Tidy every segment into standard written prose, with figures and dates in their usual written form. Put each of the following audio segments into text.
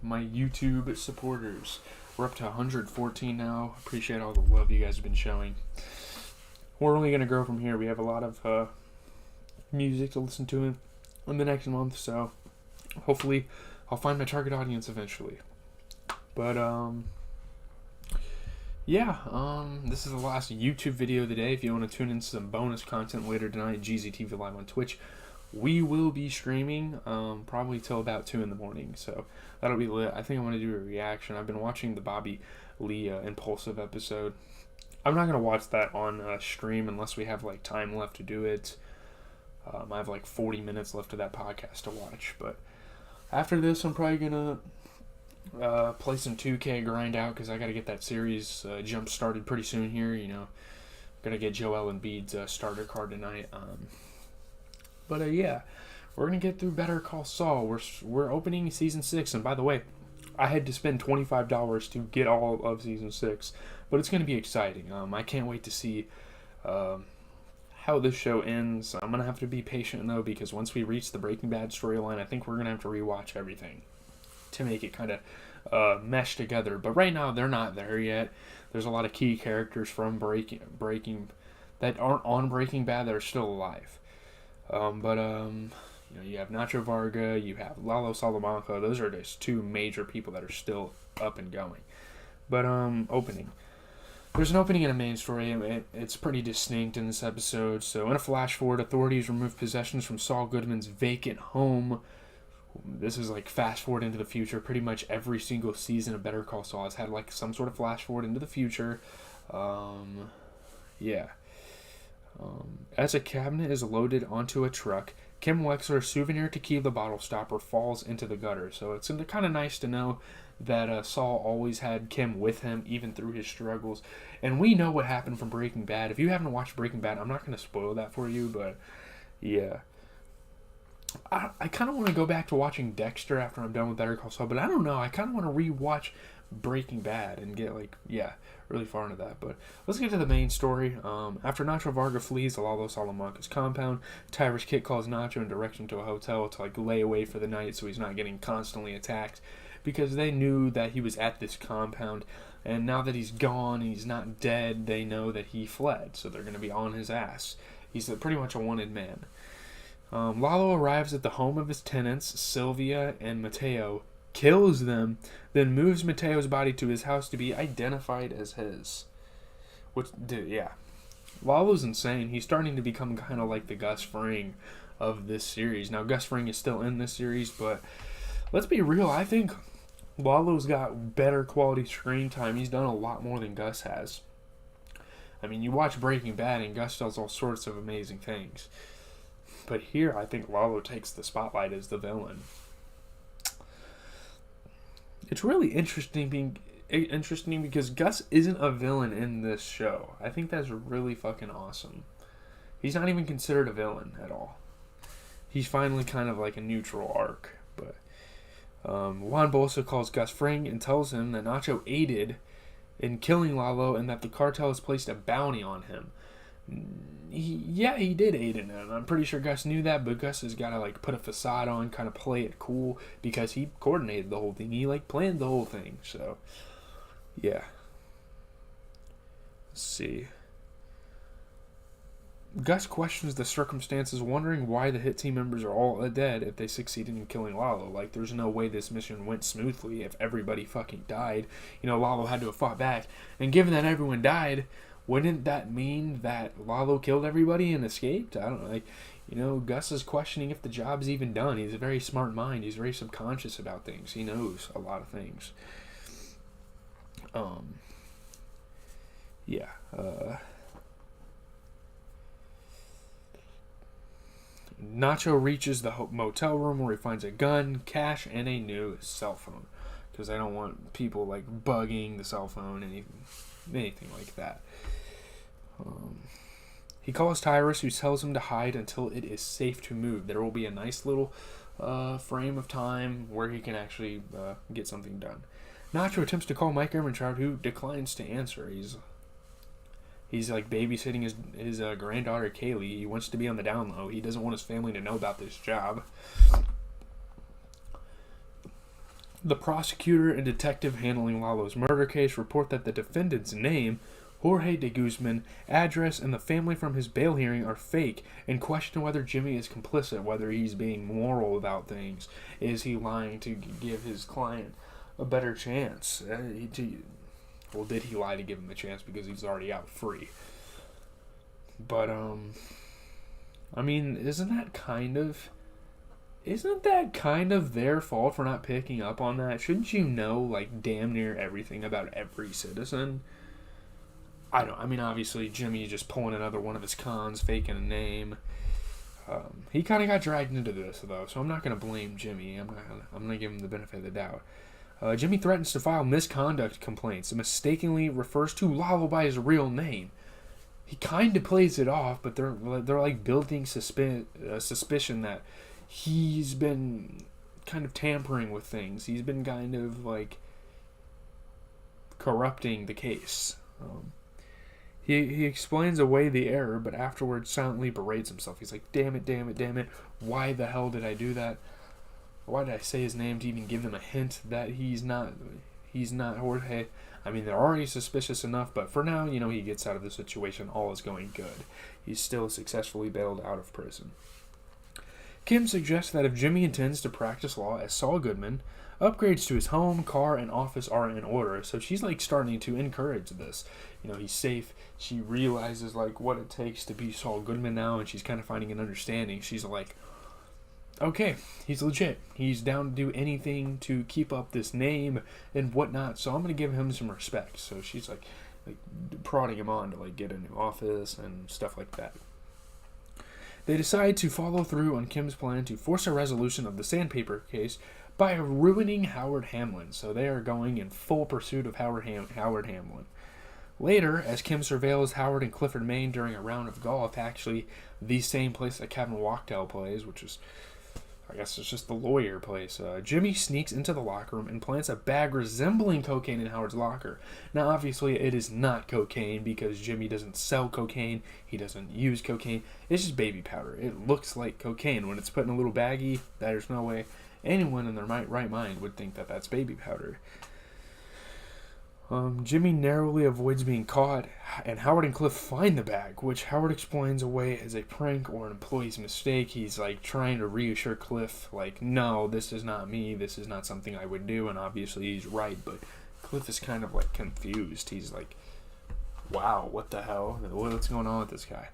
my YouTube supporters. We're up to 114 now. Appreciate all the love you guys have been showing. We're only going to grow from here. We have a lot of music to listen to in the next month, so hopefully I'll find my target audience eventually. But, this is the last YouTube video of the day. If you want to tune in some bonus content later tonight, GZTV Live on Twitch, we will be streaming probably till about 2 in the morning, so that'll be lit. I think I want to do a reaction. I've been watching the Bobby Lee Impulsive episode. I'm not going to watch that on stream unless we have like time left to do it. I have like 40 minutes left of that podcast to watch, but after this I'm probably going to play some 2K, grind out, because I got to get that series jump started pretty soon here. Got to get Joel Embiid's starter card tonight. But we're going to get through Better Call Saul. We're opening Season 6, and by the way, I had to spend $25 to get all of Season 6, but it's going to be exciting. I can't wait to see how this show ends. I'm going to have to be patient, though, because once we reach the Breaking Bad storyline, I think we're going to have to rewatch everything to make it kind of mesh together. But right now, they're not there yet. There's a lot of key characters from Breaking that aren't on Breaking Bad that are still alive. You have Nacho Varga, you have Lalo Salamanca. Those are just two major people that are still up and going. But, opening. There's an opening in a main story. It's pretty distinct in this episode. So, in a flash forward, authorities remove possessions from Saul Goodman's vacant home. This is like fast forward into the future. Pretty much every single season of Better Call Saul has had like some sort of flash forward into the future. As a cabinet is loaded onto a truck, Kim Wexler's souvenir tequila bottle stopper falls into the gutter. So it's kind of nice to know that Saul always had Kim with him, even through his struggles. And we know what happened from Breaking Bad. If you haven't watched Breaking Bad, I'm not going to spoil that for you, but yeah. I kind of want to go back to watching Dexter after I'm done with Better Call Saul, but I don't know. I kind of want to rewatch Breaking Bad and get really far into that. But let's get to the main story. After Nacho Varga flees Lalo Salamanca's compound, Tyrus Kit calls Nacho and directs him to a hotel to lay away for the night so he's not getting constantly attacked, because they knew that he was at this compound, and now that he's gone and he's not dead, they know that he fled, so they're going to be on his ass. He's pretty much a wanted man. Lalo arrives at the home of his tenants, Sylvia and Mateo, kills them, then moves Mateo's body to his house to be identified as his. Lalo's insane. He's starting to become kind of like the Gus Fring of this series. Now, Gus Fring is still in this series, but let's be real. I think Lalo's got better quality screen time. He's done a lot more than Gus has. I mean, you watch Breaking Bad and Gus does all sorts of amazing things. But here, I think Lalo takes the spotlight as the villain. It's really interesting because Gus isn't a villain in this show. I think that's really fucking awesome. He's not even considered a villain at all. He's finally kind of like a neutral arc. But Juan Bolsa calls Gus Fring and tells him that Nacho aided in killing Lalo and that the cartel has placed a bounty on him. He did aid in it. I'm pretty sure Gus knew that, but Gus has got to put a facade on, kind of play it cool, because he coordinated the whole thing. He planned the whole thing. So, yeah. Let's see. Gus questions the circumstances, wondering why the hit team members are all dead if they succeeded in killing Lalo. There's no way this mission went smoothly if everybody fucking died. Lalo had to have fought back. And given that everyone died, wouldn't that mean that Lalo killed everybody and escaped? I don't know. Gus is questioning if the job's even done. He's a very smart mind. He's very subconscious about things. He knows a lot of things. Nacho reaches the motel room where he finds a gun, cash, and a new cell phone. Because I don't want people bugging the cell phone, anything like that. He calls Tyrus, who tells him to hide until it is safe to move. There will be a nice little frame of time where he can actually get something done. Nacho attempts to call Mike Ehrmantraut, who declines to answer. He's babysitting his granddaughter Kaylee. He wants to be on the down low. He doesn't want his family to know about this job. The prosecutor and detective handling Lalo's murder case report that the defendant's name, Jorge de Guzman, address, and the family from his bail hearing are fake, and question whether Jimmy is complicit, whether he's being moral about things. Is he lying to give his client a better chance? Well, did he lie to give him a chance because he's already out free? But, I mean, isn't that kind of their fault for not picking up on that? Shouldn't you know, like, damn near everything about every citizen? I mean, obviously, Jimmy just pulling another one of his cons, faking a name. He kind of got dragged into this, though, so I'm not going to blame Jimmy. I'm going to give him the benefit of the doubt. Jimmy threatens to file misconduct complaints and mistakenly refers to Lalo by his real name. He kind of plays it off, but they're like building suspicion that he's been kind of tampering with things. He's been kind of like corrupting the case. He explains away the error, but afterwards silently berates himself. He's like, damn it. Why the hell did I do that? Why did I say his name to even give them a hint that he's not Jorge? I mean, they're already suspicious enough, but for now, he gets out of the situation. All is going good. He's still successfully bailed out of prison. Kim suggests that if Jimmy intends to practice law as Saul Goodman, upgrades to his home, car, and office are in order. So she's like starting to encourage this. He's safe. She realizes like what it takes to be Saul Goodman now, and she's kind of finding an understanding. She's like, okay, he's legit. He's down to do anything to keep up this name and whatnot. So I'm going to give him some respect. So she's like prodding him on to like get a new office and stuff like that. They decide to follow through on Kim's plan to force a resolution of the sandpaper case by ruining Howard Hamlin. So they are going in full pursuit of Howard Hamlin. Later, as Kim surveils Howard and Clifford Maine during a round of golf, actually the same place that Kevin Wachtel plays, which is, I guess it's just the lawyer place, Jimmy sneaks into the locker room and plants a bag resembling cocaine in Howard's locker. Now, obviously, it is not cocaine because Jimmy doesn't sell cocaine. He doesn't use cocaine. It's just baby powder. It looks like cocaine. When it's put in a little baggie, there's no way anyone in their right mind would think that that's baby powder. Jimmy narrowly avoids being caught, and Howard and Cliff find the bag, which Howard explains away as a prank or an employee's mistake. He's like trying to reassure Cliff, like, no, this is not me, this is not something I would do, and obviously he's right, but Cliff is kind of like confused. He's like, wow, what the hell? What's going on with this guy?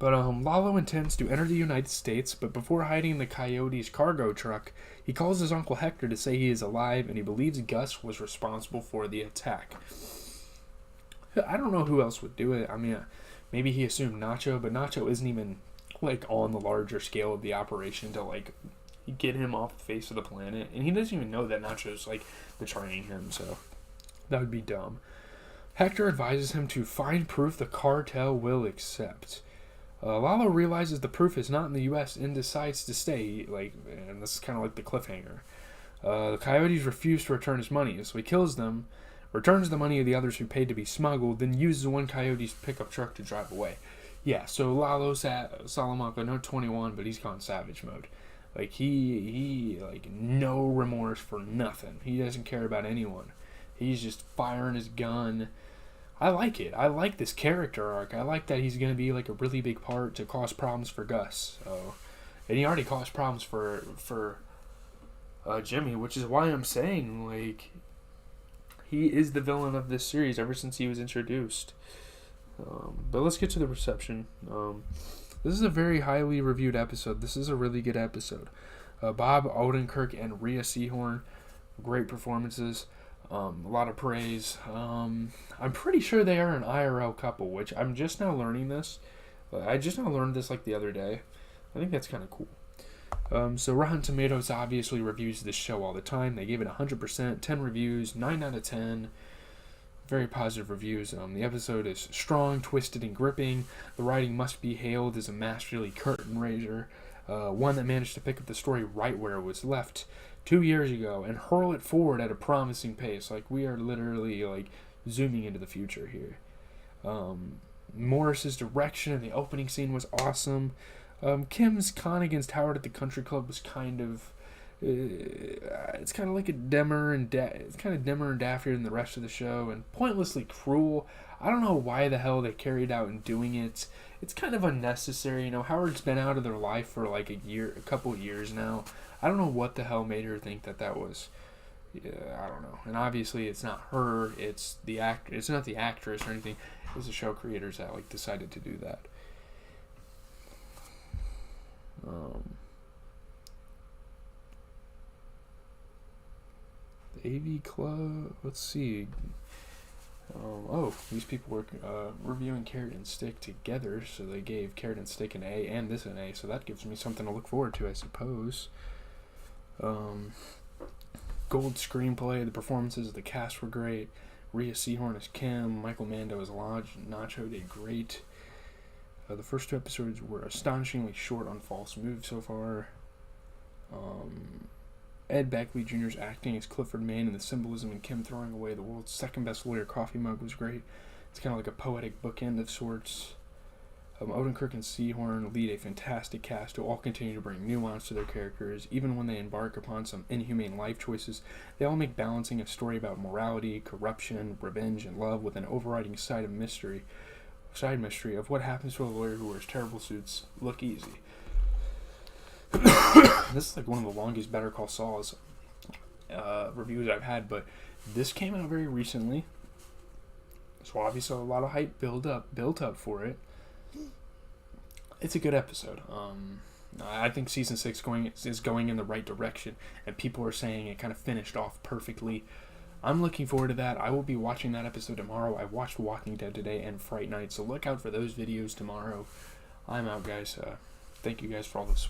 But Lalo intends to enter the United States, but before hiding in the Coyote's cargo truck, he calls his Uncle Hector to say he is alive and he believes Gus was responsible for the attack. I don't know who else would do it. I mean, maybe he assumed Nacho, but Nacho isn't even like on the larger scale of the operation to like get him off the face of the planet, and he doesn't even know that Nacho's like betraying him, so that would be dumb. Hector advises him to find proof the cartel will accept. Lalo realizes the proof is not in the U.S. and decides to stay, and this is kind of like the cliffhanger. The Coyotes refuse to return his money, so he kills them, returns the money of the others who paid to be smuggled, then uses one Coyote's pickup truck to drive away. Yeah, so Lalo's at Salamanca, no 21, but he's gone savage mode. Like, he no remorse for nothing. He doesn't care about anyone. He's just firing his gun. I like it. I like this character arc. I like that he's going to be like a really big part to cause problems for Gus. And he already caused problems for Jimmy, which is why I'm saying, like, he is the villain of this series ever since he was introduced. But let's get to the reception. This is a very highly reviewed episode. This is a really good episode. Bob Odenkirk and Rhea Seehorn, great performances. A lot of praise. I'm pretty sure they are an IRL couple, which I'm just now learning this. I just now learned this like the other day. I think that's kind of cool. So Rotten Tomatoes obviously reviews this show all the time. They gave it 100%, 10 reviews, 9 out of 10. Very positive reviews. The episode is strong, twisted, and gripping. The writing must be hailed as a masterly curtain raiser. One that managed to pick up the story right where it was left 2 years ago and hurl it forward at a promising pace. Like, we are literally like zooming into the future here. Morris's direction in the opening scene was awesome. Kim's con against Howard at the country club was kind of It's kind of like it's kind of dimmer and daffier than the rest of the show, and pointlessly cruel. I don't know why the hell they carried out in doing it. It's kind of unnecessary. You know, Howard's been out of their life for like a couple of years now. I don't know what the hell made her think that was. Yeah, I don't know. And obviously, it's not her. It's the act. It's not the actress or anything. It's the show creators that like decided to do that. The AV Club. Let's see. These people were reviewing Carrot and Stick together, so they gave Carrot and Stick an A and this an A, so that gives me something to look forward to, I suppose. Gold screenplay, the performances of the cast were great. Rhea Seehorn as Kim, Michael Mando as Lodge, Nacho did great. The first 2 episodes were astonishingly short on false moves so far. Ed Beckley Jr.'s acting as Clifford Maine and the symbolism in Kim throwing away the world's second best lawyer coffee mug was great. It's kind of like a poetic bookend of sorts. Odenkirk and Seehorn lead a fantastic cast who all continue to bring nuance to their characters. Even when they embark upon some inhumane life choices, they all make balancing a story about morality, corruption, revenge, and love with an overriding side mystery of what happens to a lawyer who wears terrible suits look easy. This is like one of the longest Better Call Saul's reviews I've had, but this came out very recently, so obviously a lot of hype built up for it. It's a good episode. I think season 6 is going in the right direction, and people are saying it kind of finished off perfectly. I'm looking forward to that. I will be watching that episode tomorrow. I watched Walking Dead today and Fright Night, so look out for those videos tomorrow. I'm out, guys. Thank you guys for all the support.